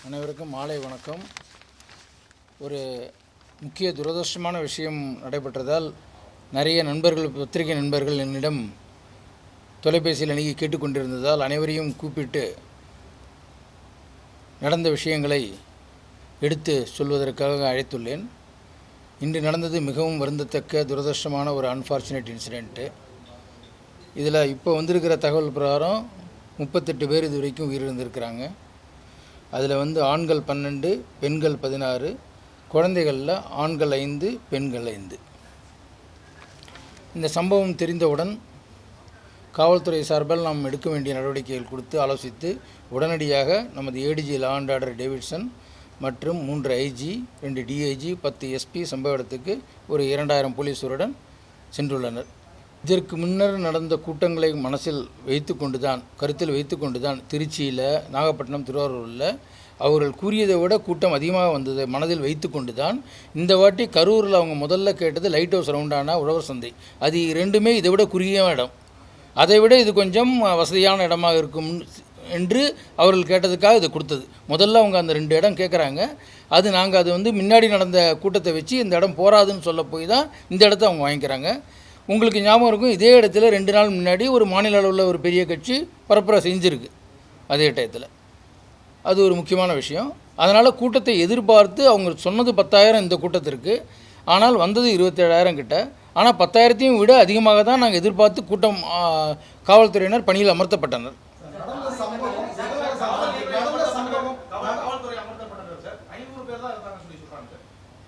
அனைவருக்கும் மாலை வணக்கம். ஒரு முக்கிய துரதிர்ஷ்டமான விஷயம் நடைபெற்றதால் நிறைய நண்பர்கள், பத்திரிகை நண்பர்கள் என்னிடம் தொலைபேசியில் அணுகி கேட்டுக்கொண்டிருந்ததால் அனைவரையும் கூப்பிட்டு நடந்த விஷயங்களை எடுத்து சொல்வதற்காக அழைத்துள்ளேன். இன்று நடந்தது மிகவும் வருந்தத்தக்க துரதிர்ஷ்டமான ஒரு அன்ஃபார்ச்சுனேட் இன்சிடெண்ட்டு. இதில் இப்போ வந்திருக்கிற தகவல் பிரகாரம் 38 பேர் இது வரைக்கும் உயிரிழந்திருக்கிறாங்க. அதில் ஆண்கள் 12, பெண்கள் 16, குழந்தைகளில் ஆண்கள் 5, பெண்கள் 5. இந்த சம்பவம் தெரிந்தவுடன் காவல்துறை சார்பில் நாம் எடுக்க வேண்டிய நடவடிக்கைகள் கொடுத்து ஆலோசித்து உடனடியாக நமது ADG law and order Davidson மற்றும் 3 ஐஜி, 2 டிஐஜி, 10 எஸ்பி சம்பவ இடத்துக்கு ஒரு 2000 போலீஸுடன் சென்றுள்ளனர். இதற்கு முன்னர் நடந்த கூட்டங்களை மனசில் வைத்து கொண்டு தான், கருத்தில் வைத்து கொண்டு தான் திருச்சியில், நாகப்பட்டினம், திருவாரூரில் அவர்கள் கூறியதை விட கூட்டம் அதிகமாக வந்ததை மனதில் வைத்து கொண்டு தான் இந்த வாட்டி கரூரில் அவங்க முதல்ல கேட்டது லைட் ஹவுஸ் ரவுண்டான உழவர் சந்தை. அது ரெண்டுமே இதை விட குறுகிய இடம், அதை விட இது கொஞ்சம் வசதியான இடமாக இருக்கும் என்று அவர்கள் கேட்டதுக்காக இது கொடுத்தது. முதல்ல அவங்க அந்த 2 இடம் கேட்குறாங்க. நாங்கள் அது முன்னாடி நடந்த கூட்டத்தை வச்சு இந்த இடம் போகாதுன்னு சொல்ல போய் தான் இந்த இடத்த அவங்க வாங்கிக்கிறாங்க. உங்களுக்கு ஞாபகம் இருக்கும், இதே இடத்துல 2 நாள் முன்னாடி ஒரு மாநில அளவில் ஒரு பெரிய கட்சி பரப்புரை செஞ்சுருக்கு அதே டயத்தில். அது ஒரு முக்கியமான விஷயம். அதனால் கூட்டத்தை எதிர்பார்த்து அவங்க சொன்னது 10,000 இந்த கூட்டத்திற்கு, ஆனால் வந்தது 27,000 கிட்ட. ஆனால் 10,000ஐயும் விட அதிகமாக தான் நாங்கள் எதிர்பார்த்து கூட்டம் காவல்துறையினர் பணியில் அமர்த்தப்பட்டனர்.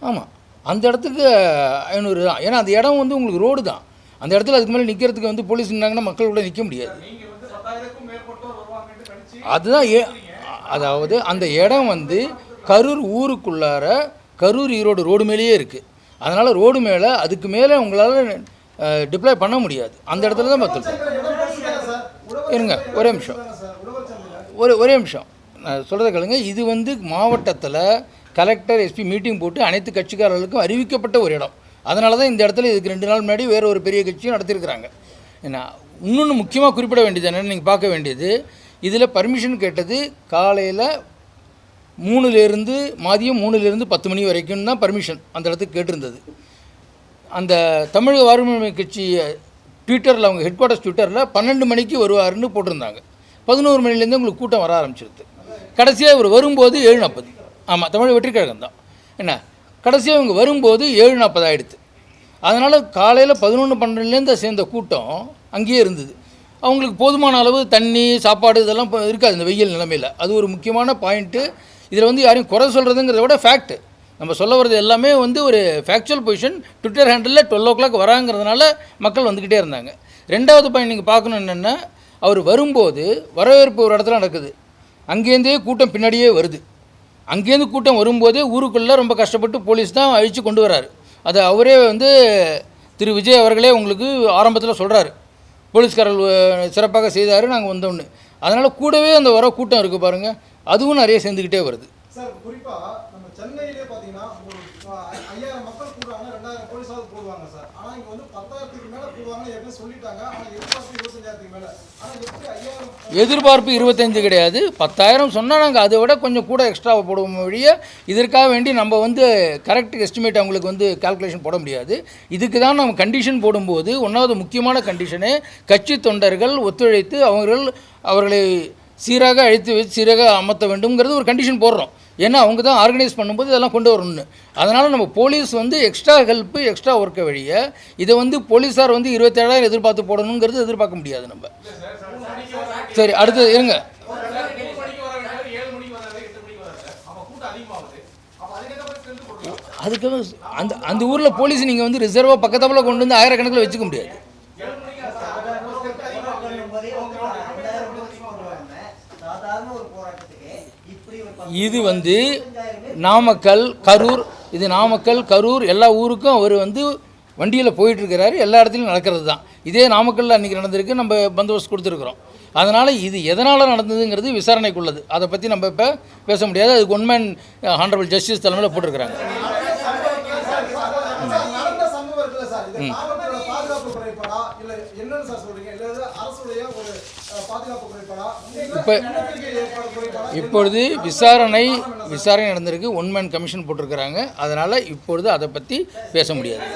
ஆமாம், அந்த இடத்துக்கு 500 தான். ஏன்னா அந்த இடம் உங்களுக்கு ரோடு தான். அந்த இடத்துல அதுக்கு மேலே நிற்கிறதுக்கு போலீஸ் நின்னாங்கன்னா மக்கள் கூட நிற்க முடியாது. அதுதான் அதாவது அந்த இடம் கரூர் ஊருக்குள்ளார கரூர் ஈரோடு ரோடு மேலேயே இருக்குது. அதனால் ரோடு மேலே அதுக்கு மேலே உங்களால் டிப்ளாய் பண்ண முடியாது. அந்த இடத்துல தான் பார்த்துருக்கோம். இருங்க ஒரே நிமிஷம் நான் சொல்கிறத கேளுங்க. இது மாவட்டத்தில் கலெக்டர், எஸ்பி மீட்டிங் போட்டு அனைத்து கட்சிக்காரர்களுக்கும் அறிவிக்கப்பட்ட ஒரு இடம். அதனால தான் இந்த இடத்துல இதுக்கு 2 நாள் முன்னாடி வேறு ஒரு பெரிய கட்சியும் நடத்தியிருக்கிறாங்க. ஏன்னா இன்னொன்று முக்கியமாக குறிப்பிட வேண்டியது என்னென்னு நீங்கள் பார்க்க வேண்டியது, இதில் பர்மிஷன் கேட்டது காலையில் 3லேருந்து மதியம் 3லேருந்து 10 மணி வரைக்கும் தான் பர்மிஷன் அந்த இடத்துக்கு கேட்டிருந்தது. அந்த தமிழக வாழ்வுரிமை கட்சி ட்விட்டரில், அவங்க ஹெட் குவார்ட்டர்ஸ் ட்விட்டரில் 12 மணிக்கு வருவாருன்னு போட்டிருந்தாங்க. 11 மணிலேருந்து உங்களுக்கு கூட்டம் வர ஆரம்பிச்சிருது. கடைசியாக இவர் வரும்போது 7:40. ஆமாம், தமிழ் வெற்றி கழகம் தான். என்ன, கடைசியாக இவங்க வரும்போது 7:40 ஆகிடுது. அதனால் காலையில் 11-12லேருந்து சேர்ந்த கூட்டம் அங்கேயே இருந்தது. அவங்களுக்கு போதுமான அளவு தண்ணி, சாப்பாடு இதெல்லாம் இருக்காது இந்த வெயில் நிலைமையில். அது ஒரு முக்கியமான பாயிண்ட்டு. இதில் யாரையும் குறை சொல்கிறதுங்கிறத விட ஃபேக்ட்டு நம்ம சொல்ல வர்றது எல்லாமே ஒரு ஃபேக்சுவல் பொசிஷன். ட்விட்டர் ஹேண்டலில் 12 o'clock வராங்கிறதுனால மக்கள் வந்துக்கிட்டே இருந்தாங்க. 2வது பாயிண்ட் நீங்கள் பார்க்கணும் என்னென்னா, அவர் வரும்போது வரவேற்பு ஒரு இடத்துல நடக்குது, அங்கேருந்தே கூட்டம் பின்னாடியே வருது. அங்கேருந்து கூட்டம் வரும்போதே ஊருக்குள்ளே ரொம்ப கஷ்டப்பட்டு போலீஸ் தான் அழித்து கொண்டு வராரு. அதை அவரே திரு விஜய் அவர்களே உங்களுக்கு ஆரம்பத்தில் சொல்கிறாரு, போலீஸ்காரர்கள் சிறப்பாக செய்தார் நாங்கள் வந்தோன்னு. அதனால் கூடவே அந்த வர கூட்டம் இருக்குது பாருங்கள், அதுவும் நிறைய சேர்ந்துக்கிட்டே வருது. சார், குறிப்பாக நம்ம சென்னையிலே பார்த்தீங்கன்னா ஒரு 5000 மக்கள் கூடுவாங்க, 2000 போலீஸாவது போடுவாங்க சார். ஆனால் இங்கே 10,000க்கு மேலே போடுவாங்கன்னு ஏற்கனவே சொல்லிட்டாங்க. ஆனால் எதிர்பார்ப்பு 25,000க்கு மேலே. ஆனால் எப்படி 5000? எதிர்பார்ப்பு 25 கிடையாது, 10,000 சொன்னால் நாங்கள் அதை விட கொஞ்சம் கூட எக்ஸ்ட்ராவை போடுவோம் வழிய இதற்காக வேண்டி நம்ம கரெக்ட் எஸ்டிமேட் அவங்களுக்கு கால்குலேஷன் போட முடியாது. இதுக்கு தான் நம்ம கண்டிஷன் போடும்போது 1வது முக்கியமான கண்டிஷனு, கட்சி தொண்டர்கள் ஒத்துழைத்து அவர்களை சீராக அழைத்து வச்சு சீராக அமர்த்த வேண்டும்ங்கிறது ஒரு கண்டிஷன் போடுறோம். ஏன்னா அவங்க தான் ஆர்கனைஸ் பண்ணும்போது இதெல்லாம் கொண்டு வரணும்னு. அதனால் நம்ம போலீஸ் எக்ஸ்ட்ரா ஹெல்ப்பு, எக்ஸ்ட்ரா ஒர்க்கை வழிய இதை போலீஸார் 27,000 எதிர்பார்த்து போடணுங்கிறது எதிர்பார்க்க முடியாது நம்ம. சரி, அடுத்தது இருங்க. அதுக்கு அந்த ஊரில் போலீஸ் நீங்கள் ரிசர்வாக பக்கத்தாப்பில் கொண்டு 1000கணக்கில் வச்சுக்க முடியாது. இது நாமக்கல், கரூர், நாமக்கல், கரூர் எல்லா ஊருக்கும் அவர் வண்டியில் போயிட்டுருக்கிறாரு. எல்லா இடத்துலையும் நடக்கிறது தான். இதே நாமக்கல்லில் அன்றைக்கி நடந்திருக்கு, நம்ம பந்தோபஸ்து கொடுத்துருக்குறோம். அதனால் இது எதனால் நடந்ததுங்கிறது விசாரணைக்குள்ளது. அதை பற்றி நம்ம இப்போ பேச முடியாது. அதுக்கு ஒன்மேன் ஹானரபிள் ஜஸ்டிஸ் தலைமையில் போட்டிருக்கிறாங்க. இப்போ இப்பொழுது விசாரணை நடந்திருக்கு. ஒன்-மேன் கமிஷன் போட்டிருக்கிறாங்க. அதனால் இப்பொழுது அதை பற்றி பேச முடியாது.